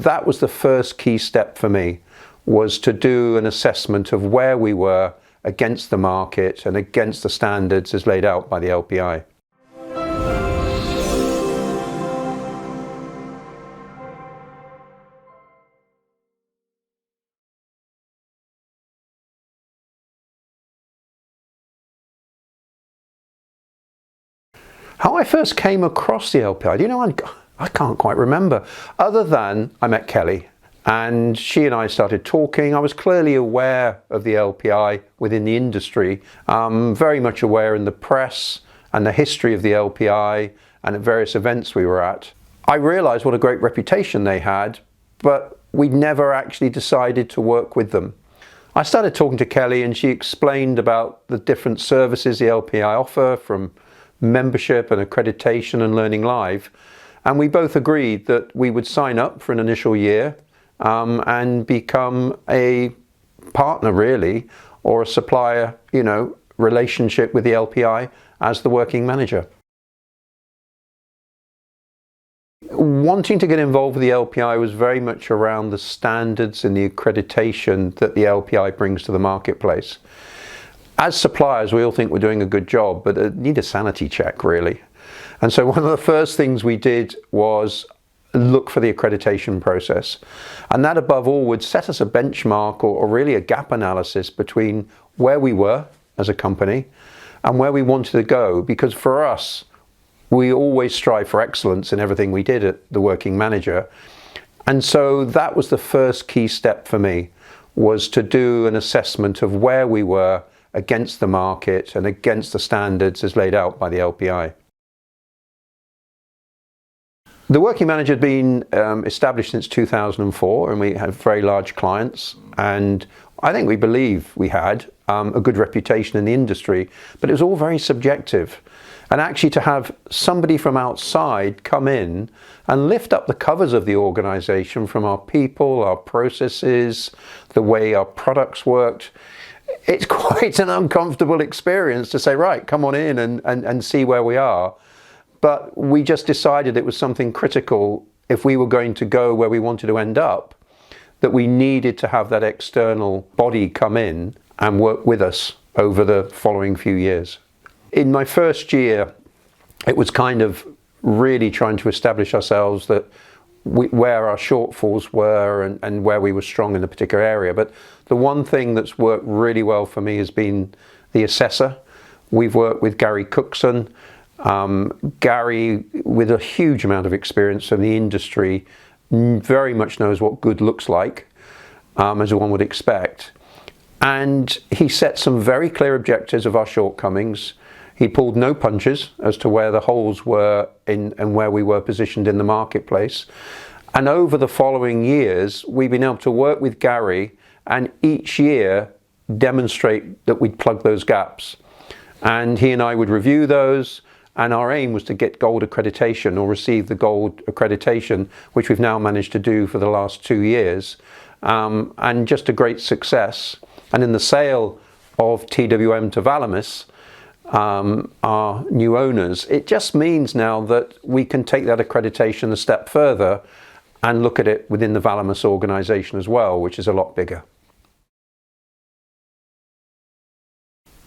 That was the first key step for me, was to do an assessment of where we were against the market and against the standards as laid out by the LPI. How I first came across the LPI, I can't quite remember, other than I met Kelly and she and I started talking. I was clearly aware of the LPI within the industry, very much aware in the press and the history of the LPI and at various events we were at. I realised what a great reputation they had, but we never actually decided to work with them. I started talking to Kelly and she explained about the different services the LPI offer, from membership and accreditation and learning live, and we both agreed that we would sign up for an initial year and become a partner, really, or a supplier, relationship with the LPI as the working manager. Wanting to get involved with the LPI was very much around the standards and the accreditation that the LPI brings to the marketplace. As suppliers, we all think we're doing a good job, but need a sanity check, really. And so one of the first things we did was look for the accreditation process. And that, above all, would set us a benchmark or really a gap analysis between where we were as a company and where we wanted to go. Because for us, we always strive for excellence in everything we did at the Working Manager. And so that was the first key step for me, was to do an assessment of where we were against the market and against the standards as laid out by the LPI. The Working Manager had been established since 2004, and we had very large clients, and I think we believe we had a good reputation in the industry, but it was all very subjective. And actually to have somebody from outside come in and lift up the covers of the organisation, from our people, our processes, the way our products worked, it's quite an uncomfortable experience to say, right, come on in and see where we are. But we just decided it was something critical, if we were going to go where we wanted to end up, that we needed to have that external body come in and work with us over the following few years. In my first year, it was kind of really trying to establish ourselves, that where our shortfalls were and where we were strong in a particular area. But the one thing that's worked really well for me has been the assessor. We've worked with Gary Cookson. Gary, with a huge amount of experience in the industry, very much knows what good looks like, as one would expect. And he set some very clear objectives of our shortcomings. He pulled no punches as to where the holes were and where we were positioned in the marketplace. And over the following years, we've been able to work with Gary and each year demonstrate that we'd plug those gaps. And he and I would review those, and our aim was to get gold accreditation, or receive the gold accreditation, which we've now managed to do for the last 2 years. And just a great success. And in the sale of TWM to Valamis, our new owners, it just means now that we can take that accreditation a step further and look at it within the Valamis organisation as well, which is a lot bigger.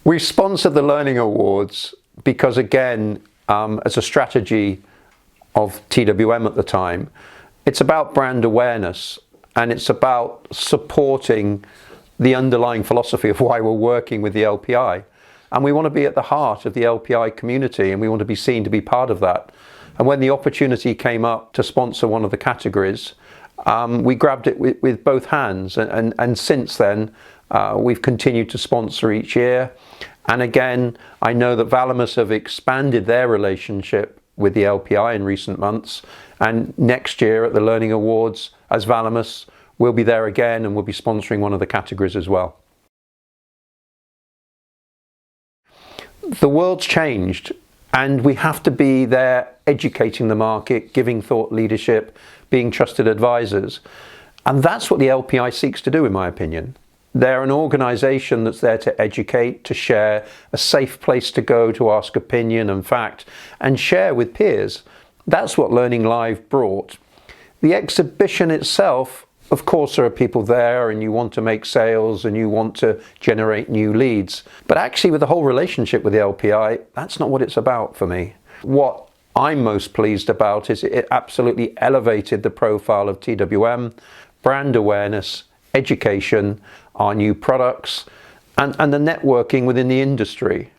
We sponsored the Learning Awards because, again, as a strategy of TWM at the time, it's about brand awareness, and it's about supporting the underlying philosophy of why we're working with the LPI. And we want to be at the heart of the LPI community, and we want to be seen to be part of that. And when the opportunity came up to sponsor one of the categories, we grabbed it with both hands. And since then, we've continued to sponsor each year. And again, I know that Valamis have expanded their relationship with the LPI in recent months. And next year at the Learning Awards, as Valamis, we'll be there again, and we'll be sponsoring one of the categories as well. The world's changed, and we have to be there educating the market, giving thought leadership, being trusted advisors. And that's what the LPI seeks to do, in my opinion. They're an organisation that's there to educate, to share, a safe place to go to ask opinion and fact, and share with peers. That's what Learning Live brought. The exhibition itself, of course, there are people there and you want to make sales and you want to generate new leads. But actually, with the whole relationship with the LPI, that's not what it's about for me. What I'm most pleased about is it absolutely elevated the profile of TWM, brand awareness, education, our new products, and the networking within the industry.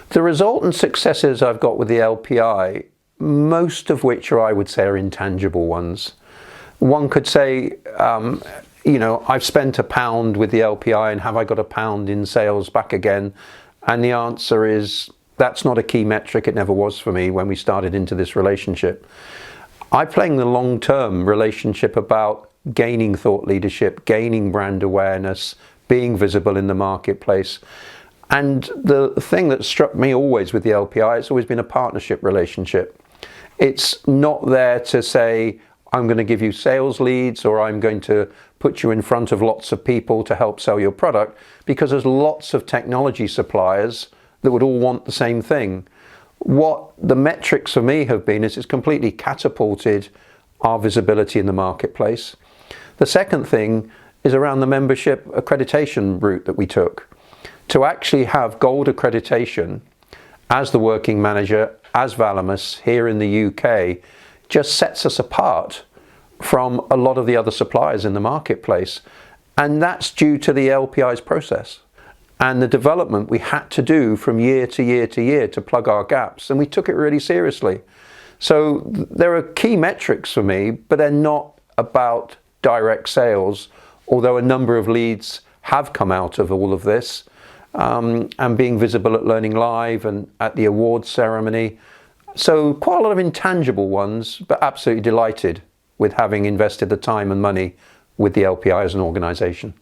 The resultant successes I've got with the LPI, most of which I would say are intangible ones. One could say, I've spent £1 with the LPI and have I got £1 in sales back again? And the answer is, that's not a key metric. It never was for me when we started into this relationship. I'm playing the long-term relationship about gaining thought leadership, gaining brand awareness, being visible in the marketplace. And the thing that struck me always with the LPI, it's always been a partnership relationship. It's not there to say, I'm going to give you sales leads or I'm going to put you in front of lots of people to help sell your product, because there's lots of technology suppliers that would all want the same thing. What the metrics for me have been is it's completely catapulted our visibility in the marketplace. The second thing is around the membership accreditation route that we took. To actually have gold accreditation as the working manager, as Valamis here in the UK, just sets us apart from a lot of the other suppliers in the marketplace. And that's due to the LPI's process and the development we had to do from year to year to year to plug our gaps. And we took it really seriously. So there are key metrics for me, but they're not about direct sales, although a number of leads have come out of all of this. And being visible at Learning Live and at the awards ceremony. So quite a lot of intangible ones, but absolutely delighted with having invested the time and money with the LPI as an organisation.